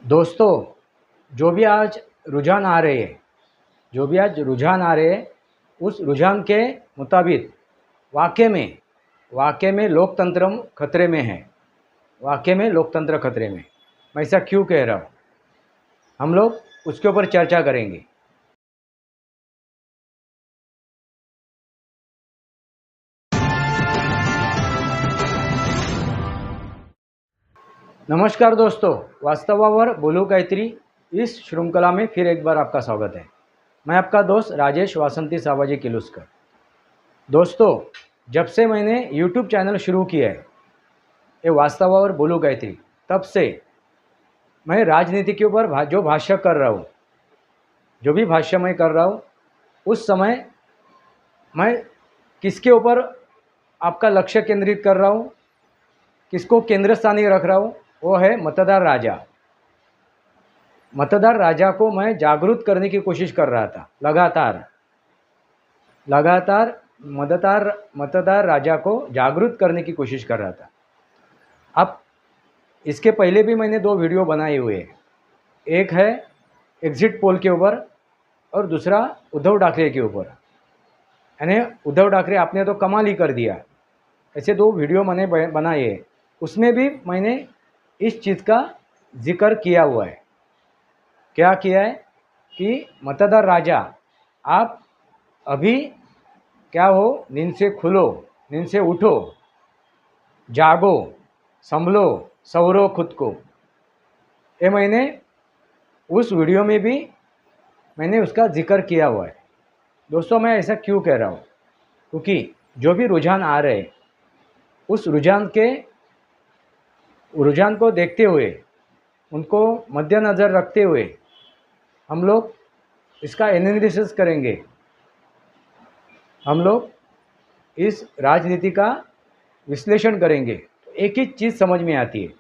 दोस्तों, जो भी आज रुझान आ रहे हैं उस रुझान के मुताबिक वाक़ई में लोकतंत्र खतरे में है। वाक़ई में लोकतंत्र खतरे में। मैं ऐसा क्यों कह रहा हूँ, हम लोग उसके ऊपर चर्चा करेंगे। नमस्कार दोस्तों, वास्तवावर बोलू काहीतरी इस श्रृंखला में फिर एक बार आपका स्वागत है। मैं आपका दोस्त राजेश वासंती सावाजी किलुस्कर। दोस्तों, जब से मैंने यूट्यूब चैनल शुरू किया है ये वास्तवावर बोलू काहीतरी, तब से मैं राजनीति के ऊपर जो भाष्य कर रहा हूँ, जो भी भाष्य मैं कर रहा हूँ, उस समय मैं किसके ऊपर आपका लक्ष्य केंद्रित कर रहा हूँ, किसको केंद्र स्थानीय रख रहा हूँ, वो है मतदार राजा। मतदार राजा को मैं जागरूक करने की कोशिश कर रहा था लगातार मतदार राजा को जागरूक करने की कोशिश कर रहा था। अब इसके पहले भी मैंने 2 वीडियो बनाए हुए हैं। एक है एग्जिट पोल के ऊपर और दूसरा उद्धव ठाकरे के ऊपर। यानी उद्धव ठाकरे आपने तो कमाल ही कर दिया, ऐसे 2 वीडियो मैंने बनाए हैं। उसमें भी मैंने इस चीज़ का जिक्र किया हुआ है। क्या किया है कि मतदार राजा, आप अभी क्या हो, नींद से खुलो, नींद से उठो, जागो, संभलो, संवरो खुद को। ये मैंने उस वीडियो में भी मैंने उसका जिक्र किया हुआ है। दोस्तों, मैं ऐसा क्यों कह रहा हूँ, क्योंकि जो भी रुझान आ रहे हैं उस रुझान को देखते हुए, उनको मद्देनज़र रखते हुए हम लोग इसका एनालिसिस करेंगे। हम लोग इस राजनीति का विश्लेषण करेंगे तो एक ही चीज़ समझ में आती है,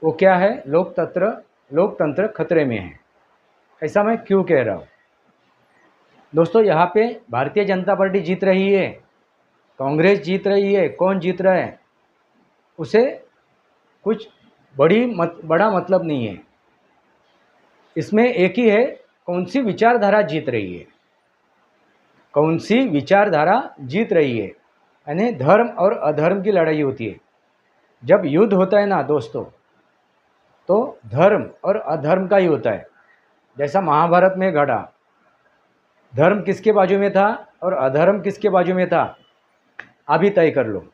वो क्या है, लोकतंत्र खतरे में है। ऐसा मैं क्यों कह रहा हूँ दोस्तों? यहाँ पे भारतीय जनता पार्टी जीत रही है, कांग्रेस जीत रही है, कौन जीत रहा है उसे कुछ बड़ा मतलब नहीं है। इसमें एक ही है, कौन सी विचारधारा जीत रही है, कौन सी विचारधारा जीत रही है। यानी धर्म और अधर्म की लड़ाई होती है। जब युद्ध होता है ना दोस्तों, तो धर्म और अधर्म का ही होता है। जैसा महाभारत में घड़ा, धर्म किसके बाजू में था और अधर्म किसके बाजू में था, अभी तय कर लो।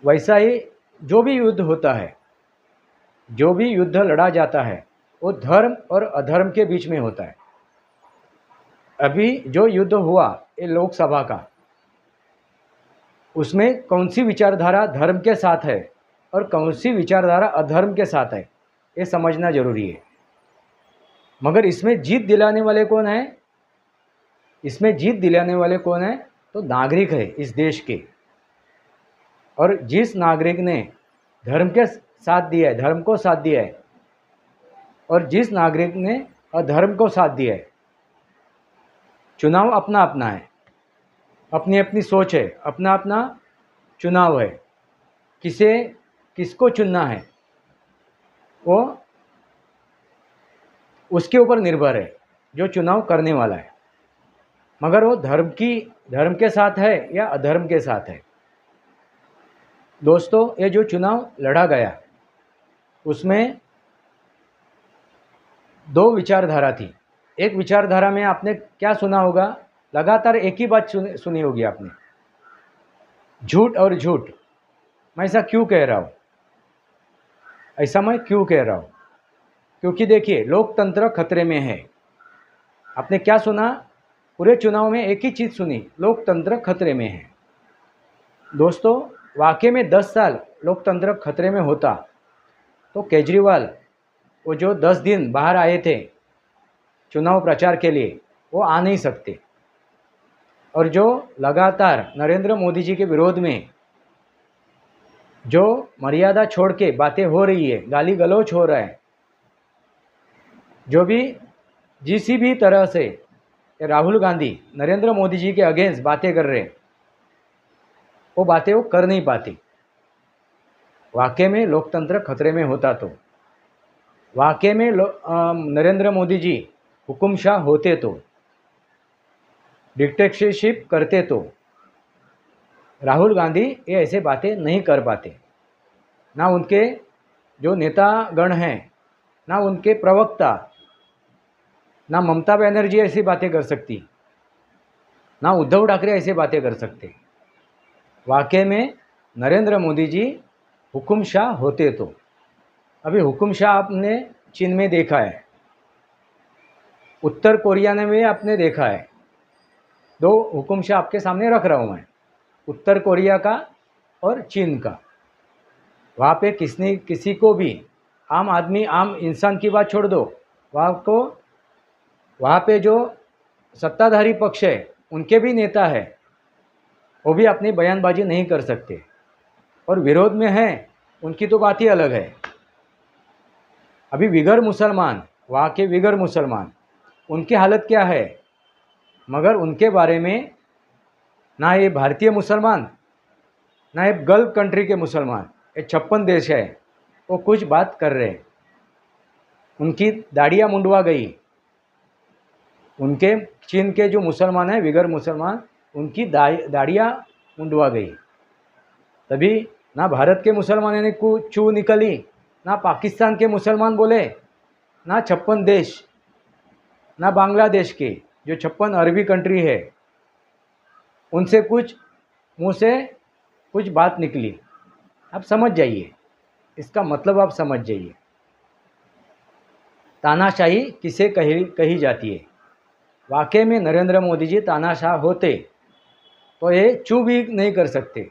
वैसा ही जो भी युद्ध होता है, जो भी युद्ध लड़ा जाता है, वो धर्म और अधर्म के बीच में होता है। अभी जो युद्ध हुआ ये लोकसभा का, उसमें कौन सी विचारधारा धर्म के साथ है और कौन सी विचारधारा अधर्म के साथ है, ये समझना जरूरी है। मगर इसमें जीत दिलाने वाले कौन है? इसमें जीत दिलाने वाले कौन है? तो नागरिक है इस देश के। और जिस नागरिक ने धर्म के साथ दिया है, धर्म को साथ दिया है, और जिस नागरिक ने अधर्म को साथ दिया है, चुनाव अपना अपना है, अपनी अपनी सोच है, अपना अपना चुनाव है। किसको चुनना है वो उसके ऊपर निर्भर है, जो चुनाव करने वाला है। मगर वो धर्म के साथ है या अधर्म के साथ है। दोस्तों, ये जो चुनाव लड़ा गया उसमें 2 विचारधारा थी। एक विचारधारा में आपने क्या सुना होगा, लगातार एक ही बात सुनी होगी आपने, झूठ और झूठ। मैं ऐसा क्यों कह रहा हूँ, क्योंकि देखिए, लोकतंत्र खतरे में है। आपने क्या सुना? पूरे चुनाव में एक ही चीज़ सुनी, लोकतंत्र खतरे में है। दोस्तों, वाकई में 10 साल लोकतंत्र खतरे में होता तो केजरीवाल, वो जो 10 दिन बाहर आए थे चुनाव प्रचार के लिए, वो आ नहीं सकते। और जो लगातार नरेंद्र मोदी जी के विरोध में जो मर्यादा छोड़ के बातें हो रही है, गाली गलौज हो रहा है, जो भी जिसी भी तरह से राहुल गांधी नरेंद्र मोदी जी के अगेंस्ट बातें कर रहे हैं, वो बातें वो कर नहीं पाती। वाकई में लोकतंत्र खतरे में होता तो वाकई में नरेंद्र मोदी जी हुकुमशाह होते तो, डिक्टेटरशिप करते तो राहुल गांधी ये ऐसे बातें नहीं कर पाते, ना उनके जो नेतागण हैं, ना उनके प्रवक्ता, ना ममता बनर्जी ऐसी बातें कर सकती, ना उद्धव ठाकरे ऐसे बातें कर सकते। वाकई में नरेंद्र मोदी जी हुकुमशाह होते तो। अभी हुकुमशाह आपने चीन में देखा है, उत्तर कोरिया ने भी आपने देखा है। दो हुकुमशाह आपके सामने रख रहा हूँ मैं, उत्तर कोरिया का और चीन का। वहाँ पे किसी को भी आम आदमी, आम इंसान की बात छोड़ दो, वहाँ पे जो सत्ताधारी पक्ष है उनके भी नेता है, वो भी अपनी बयानबाजी नहीं कर सकते, और विरोध में हैं उनकी तो बात ही अलग है। अभी विगर मुसलमान, वहाँ के विगर मुसलमान, उनकी हालत क्या है, मगर उनके बारे में ना ये भारतीय मुसलमान, ना ये गल्फ कंट्री के मुसलमान, ये 56 देश है, वो कुछ बात कर रहे हैं। उनकी दाढ़ियाँ मुंडवा गई, उनके चीन के जो मुसलमान हैं, विगर मुसलमान, उनकी दाढ़ियाँ मुंडवा गई। तभी ना भारत के मुसलमानों ने चू निकली, ना पाकिस्तान के मुसलमान बोले, ना 56 देश, ना बांग्लादेश के जो 56 अरबी कंट्री है, उनसे कुछ मुंह से कुछ बात निकली। आप समझ जाइए, इसका मतलब आप समझ जाइए। तानाशाही किसे कही जाती है। वाकई में नरेंद्र मोदी जी तानाशाह होते तो ये चू भी नहीं कर सकते।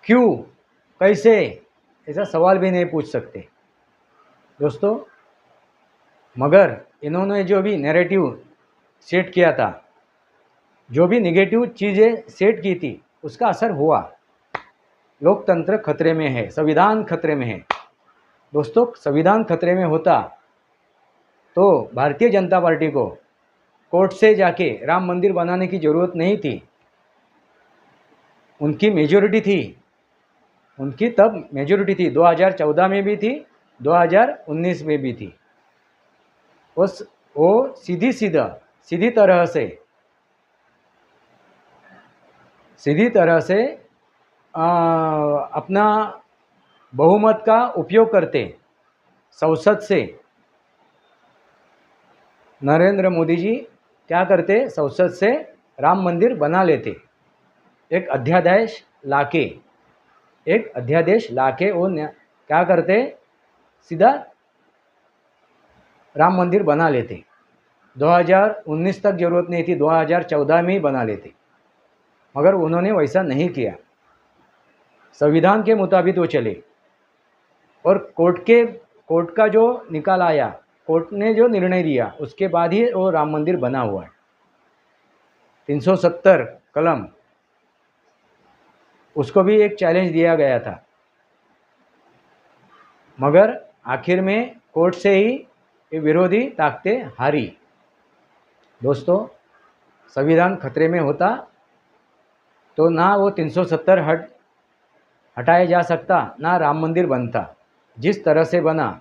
क्यों, कैसे, ऐसा सवाल भी नहीं पूछ सकते दोस्तों। मगर इन्होंने जो भी नैरेटिव सेट किया था, जो भी निगेटिव चीज़ें सेट की थी, उसका असर हुआ। लोकतंत्र खतरे में है, संविधान खतरे में है दोस्तों। संविधान खतरे में होता तो भारतीय जनता पार्टी को कोर्ट से जाके राम मंदिर बनाने की ज़रूरत नहीं थी। उनकी मेजॉरिटी थी, उनकी तब मेजॉरिटी थी, 2014 में भी थी, 2019 में भी थी। वो सीधी तरह से अपना बहुमत का उपयोग करते, संसद से नरेंद्र मोदी जी क्या करते, संसद से राम मंदिर बना लेते। एक अध्यादेश लाके वो क्या करते, सीधा राम मंदिर बना लेते। 2019 तक ज़रूरत नहीं थी, 2014 में ही बना लेते, मगर उन्होंने वैसा नहीं किया। संविधान के मुताबिक वो चले, और कोर्ट का जो निकाल आया, कोर्ट ने जो निर्णय दिया, उसके बाद ही वो राम मंदिर बना हुआ है। 370 कलम, उसको भी एक चैलेंज दिया गया था, मगर आखिर में कोर्ट से ही ये विरोधी ताकतें हारी। दोस्तों, संविधान खतरे में होता तो ना वो 370 हटाया जा सकता, ना राम मंदिर बनता। जिस तरह से बना,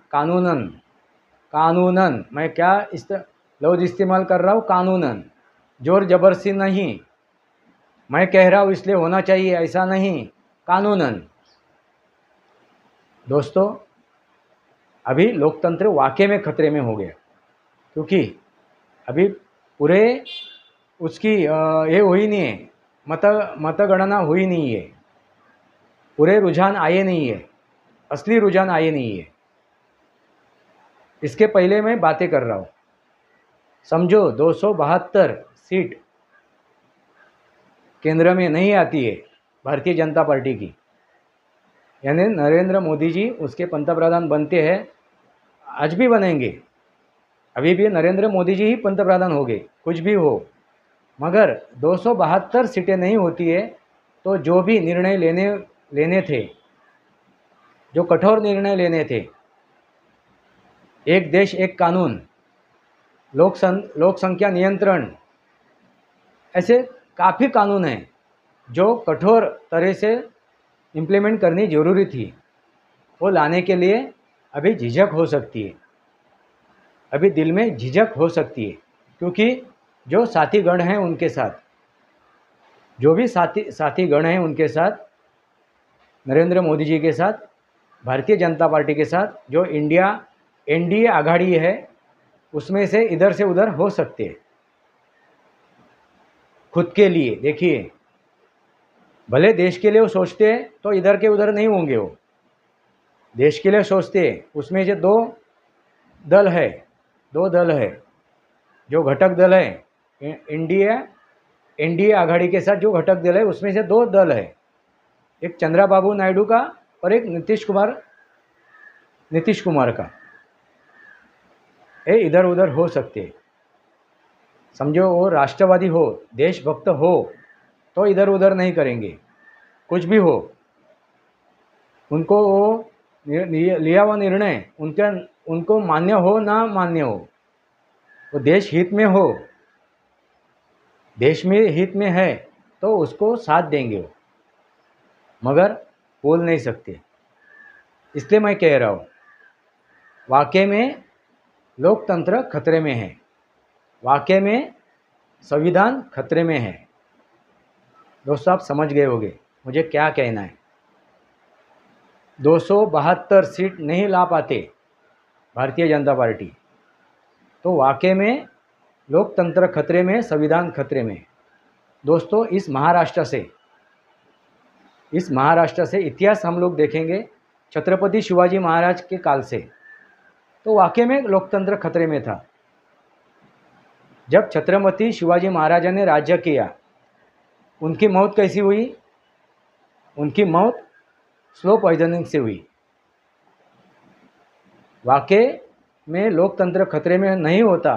कानूनन, मैं क्या लफ्ज़ इस्तेमाल कर रहा हूँ, कानूनन, जोर जबरदस्ती नहीं, मैं कह रहा हूँ इसलिए होना चाहिए, ऐसा नहीं, कानूनन। दोस्तों, अभी लोकतंत्र वाकई में खतरे में हो गया, क्योंकि अभी पूरे उसकी ये हुई नहीं है, मतगणना हुई नहीं है, पूरे रुझान आए नहीं है, असली रुझान आए नहीं है। इसके पहले मैं बातें कर रहा हूँ। समझो 272 सीट केंद्र में नहीं आती है भारतीय जनता पार्टी की, यानी नरेंद्र मोदी जी उसके पंतप्रधान बनते हैं, आज भी बनेंगे, अभी भी नरेंद्र मोदी जी ही पंतप्रधान होंगे, कुछ भी हो, मगर 272 सीटें नहीं होती है तो जो भी निर्णय लेने थे, जो कठोर निर्णय लेने थे, एक देश एक कानून, लोक संख्या नियंत्रण, ऐसे काफ़ी कानून हैं जो कठोर तरह से इम्प्लीमेंट करनी ज़रूरी थी। वो लाने के लिए अभी झिझक हो सकती है, अभी दिल में झिझक हो सकती है, क्योंकि जो साथी गण हैं उनके साथ, जो भी साथी गण हैं उनके साथ, नरेंद्र मोदी जी के साथ, भारतीय जनता पार्टी के साथ, जो इंडिया एनडीए आघाड़ी है उसमें से इधर से उधर हो सकते हैं। खुद के लिए देखिए, भले देश के लिए वो सोचते हैं तो इधर के उधर नहीं होंगे, वो देश के लिए सोचते हैं। उसमें जो दो दल है, जो घटक दल है, इंडिया एनडीए आघाड़ी के साथ जो घटक दल है उसमें से दो दल है, एक चंद्रबाबू नायडू का और एक नीतीश कुमार का। ये इधर उधर हो सकते हैं। समझो वो राष्ट्रवादी हो, देशभक्त हो तो इधर उधर नहीं करेंगे, कुछ भी हो, उनको वो लिया हुआ निर्णय उनको मान्य हो ना मान्य हो, वो देश हित में हो, देश में हित में है तो उसको साथ देंगे वो, मगर बोल नहीं सकते। इसलिए मैं कह रहा हूँ, वाकई में लोकतंत्र खतरे में है, वाकई में संविधान खतरे में है। दोस्तों आप समझ गए होंगे मुझे क्या कहना है। 272 सीट नहीं ला पाते भारतीय जनता पार्टी, तो वाकई में लोकतंत्र खतरे में, संविधान खतरे में। दोस्तों इस महाराष्ट्र से इतिहास हम लोग देखेंगे छत्रपति शिवाजी महाराज के काल से, तो वाकई में लोकतंत्र खतरे में था। जब छत्रपति शिवाजी महाराज ने राज्य किया, उनकी मौत कैसी हुई? उनकी मौत स्लो पॉइजनिंग से हुई। वाकई में लोकतंत्र खतरे में नहीं होता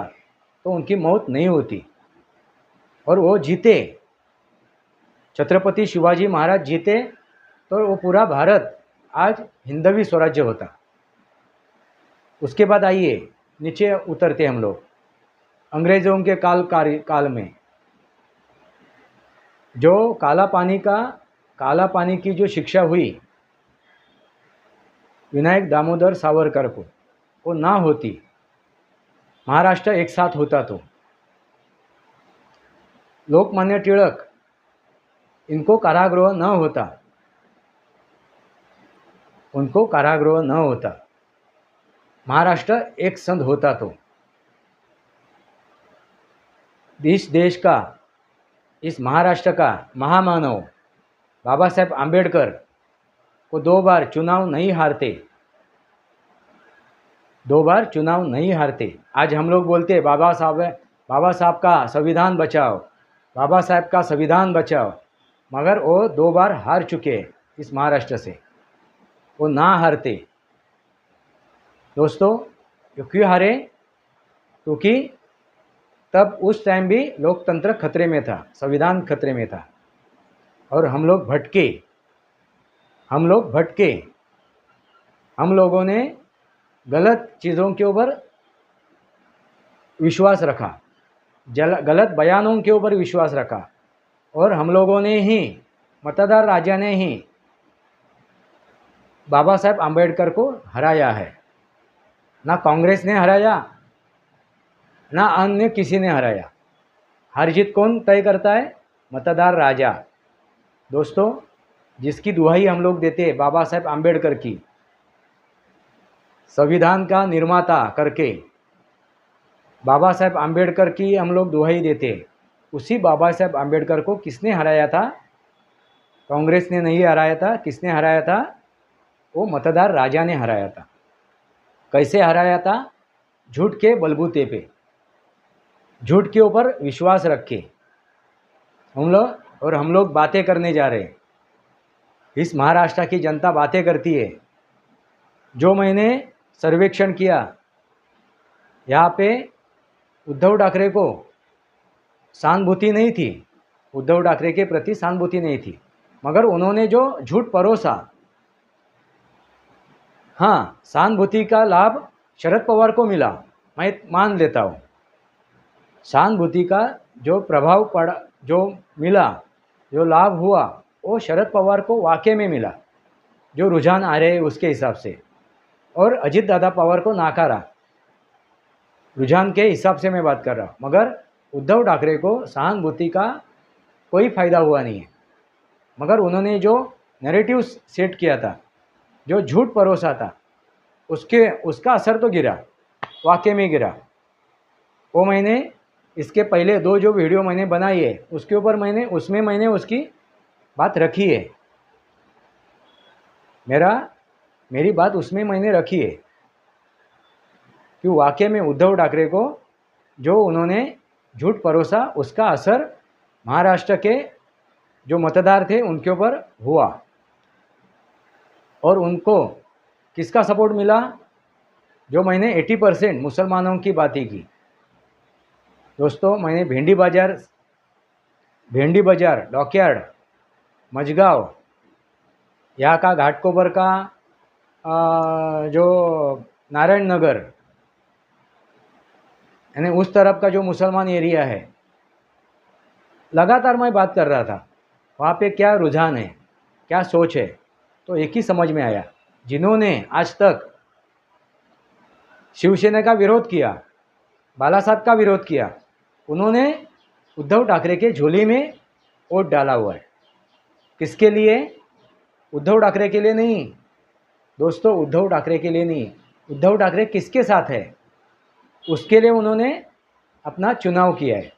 तो उनकी मौत नहीं होती, और वो जीते, छत्रपति शिवाजी महाराज जीते तो वो पूरा भारत आज हिंदवी स्वराज्य होता। उसके बाद आइए नीचे उतरते हम लोग, अंग्रेज़ों के काल में जो काला पानी की जो शिक्षा हुई विनायक दामोदर सावरकर को, वो ना होती, महाराष्ट्र एक साथ होता तो लोकमान्य तिलक, इनको कारागृह न होता, उनको कारागृह न होता, महाराष्ट्र एक संघ होता तो इस देश का, इस महाराष्ट्र का महामानव बाबा साहेब आंबेडकर को 2 बार चुनाव नहीं हारते। आज हम लोग बोलते हैं बाबा साहब का संविधान बचाओ, बाबा साहेब का संविधान बचाओ, मगर वो 2 बार हार चुके हैं इस महाराष्ट्र से, वो ना हारते। दोस्तों क्यों हारे? क्योंकि तब उस टाइम भी लोकतंत्र खतरे में था, संविधान खतरे में था, और हम लोग भटके, हम लोगों ने गलत चीज़ों के ऊपर विश्वास रखा, गलत बयानों के ऊपर विश्वास रखा, और हम लोगों ने ही, मतदार राजा ने ही बाबा साहेब आंबेडकर को हराया है। ना कांग्रेस ने हराया, ना अन्य किसी ने हराया। हार जीत कौन तय करता है? मतदार राजा। दोस्तों जिसकी दुहाई हम लोग देते हैं बाबा साहेब आंबेडकर की, संविधान का निर्माता करके बाबा साहेब आंबेडकर की हम लोग दुहाई देते, उसी बाबा साहेब आंबेडकर को किसने हराया था? कांग्रेस ने नहीं हराया था। किसने हराया था? वो मतदार राजा ने हराया था। कैसे हराया था? झूठ के बलबूते पे, झूठ के ऊपर विश्वास रखे हम लोग बातें करने जा रहे हैं। इस महाराष्ट्र की जनता बातें करती है। जो मैंने सर्वेक्षण किया, यहाँ पे उद्धव ठाकरे को सहानुभूति नहीं थी, उद्धव ठाकरे के प्रति सहानुभूति नहीं थी, मगर उन्होंने जो झूठ परोसा, हाँ सहानुभूति का लाभ शरद पवार को मिला, मैं मान लेता हूँ। सहानुभूति का जो प्रभाव पड़ा, जो मिला, जो लाभ हुआ, वो शरद पवार को वाकई में मिला, जो रुझान आ रहे हैं उसके हिसाब से। और अजित दादा पवार को नाकारा। रुझान के हिसाब से मैं बात कर रहा हूँ, मगर उद्धव ठाकरे को सहानुभूति का कोई फ़ायदा हुआ नहीं है। मगर उन्होंने जो नैरेटिव सेट किया था, जो झूठ परोसा था, उसका असर तो गिरा, वाकई में गिरा। वो मैंने इसके पहले 2 जो वीडियो मैंने बनाई है उसके ऊपर मैंने उसकी बात रखी है। मेरी बात उसमें मैंने रखी है कि वाकई में उद्धव ठाकरे को जो उन्होंने झूठ परोसा उसका असर महाराष्ट्र के जो मतदार थे उनके ऊपर हुआ। और उनको किसका सपोर्ट मिला? जो मैंने 80% मुसलमानों की बातें की। दोस्तों, मैंने भेंडी बाजार, डॉकयार्ड, मजगांव, यहाँ का घाटकोपर का जो नारायण नगर यानी उस तरफ का जो मुसलमान एरिया है, लगातार मैं बात कर रहा था वहाँ पे क्या रुझान है, क्या सोच है। तो एक ही समझ में आया, जिन्होंने आज तक शिवसेना का विरोध किया, बाला साहब का विरोध किया, उन्होंने उद्धव ठाकरे के झोली में वोट डाला हुआ है। किसके लिए? उद्धव ठाकरे के लिए नहीं दोस्तों, उद्धव ठाकरे के लिए नहीं। उद्धव ठाकरे किसके साथ है उसके लिए उन्होंने अपना चुनाव किया है।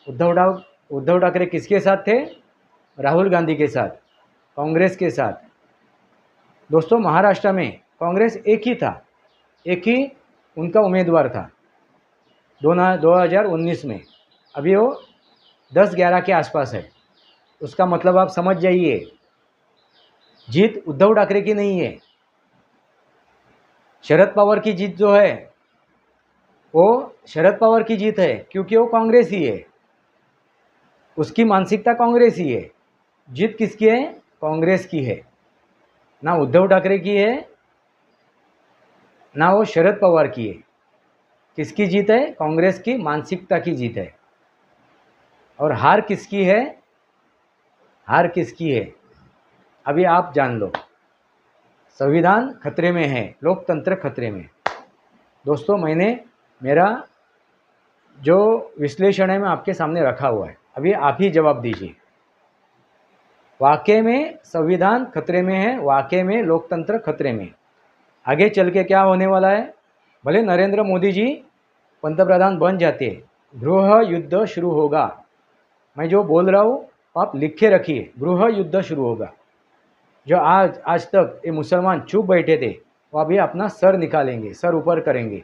उद्धव ठाकरे किसके साथ थे? राहुल गांधी के साथ, कांग्रेस के साथ। दोस्तों, महाराष्ट्र में कांग्रेस एक ही था, एक ही उनका उम्मीदवार था 2019 में। अभी वो 10-11 के आसपास है। उसका मतलब आप समझ जाइए, जीत उद्धव ठाकरे की नहीं है। शरद पवार की जीत जो है वो शरद पवार की जीत है, क्योंकि वो कांग्रेस ही है, उसकी मानसिकता कांग्रेस ही है। जीत किसकी है? कांग्रेस की है, ना उद्धव ठाकरे की है, ना वो शरद पवार की है। किसकी जीत है? कांग्रेस की मानसिकता की जीत है। और हार किसकी है? हार किसकी है अभी आप जान लो। संविधान खतरे में है, लोकतंत्र खतरे में। दोस्तों, मैंने मेरा जो विश्लेषण है मैं आपके सामने रखा हुआ है, अभी आप ही जवाब दीजिए। वाकई में संविधान खतरे में है, वाकई में लोकतंत्र खतरे में। आगे चल के क्या होने वाला है? भले नरेंद्र मोदी जी पंतप्रधान बन जाते, गृह युद्ध शुरू होगा। मैं जो बोल रहा हूँ आप लिख के रखिए, गृह युद्ध शुरू होगा। जो आज तक ये मुसलमान चुप बैठे थे वो अभी अपना सर निकालेंगे, सर ऊपर करेंगे।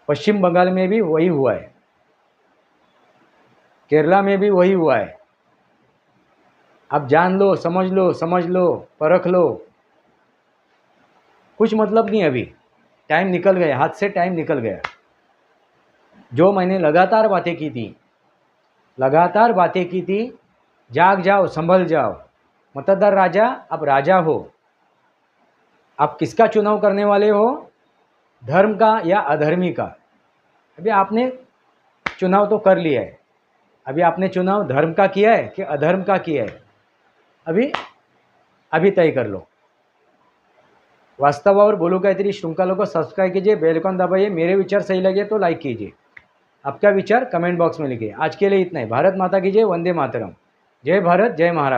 पश्चिम बंगाल में भी वही हुआ है, केरला में भी वही हुआ है। आप जान लो, समझ लो, परख लो। कुछ मतलब नहीं, अभी टाइम निकल गया, हाथ से टाइम निकल गया। जो मैंने लगातार बातें की थी, जाग जाओ, संभल जाओ। मतदार राजा, अब राजा हो। आप किसका चुनाव करने वाले हो? धर्म का या अधर्मी का? अभी आपने चुनाव तो कर लिया है। अभी आपने चुनाव धर्म का किया है कि अधर्म का किया है? अभी तय कर लो। वास्तव और बोलू काहीतरी श्रृंखला को सब्सक्राइब कीजिए, बेल आइकन दबाइए। मेरे विचार सही लगे तो लाइक कीजिए, आपका विचार कमेंट बॉक्स में लिखिए। आज के लिए इतना ही। भारत माता की जय, वंदे मातरम। जय भारत, जय महाराष्ट्र।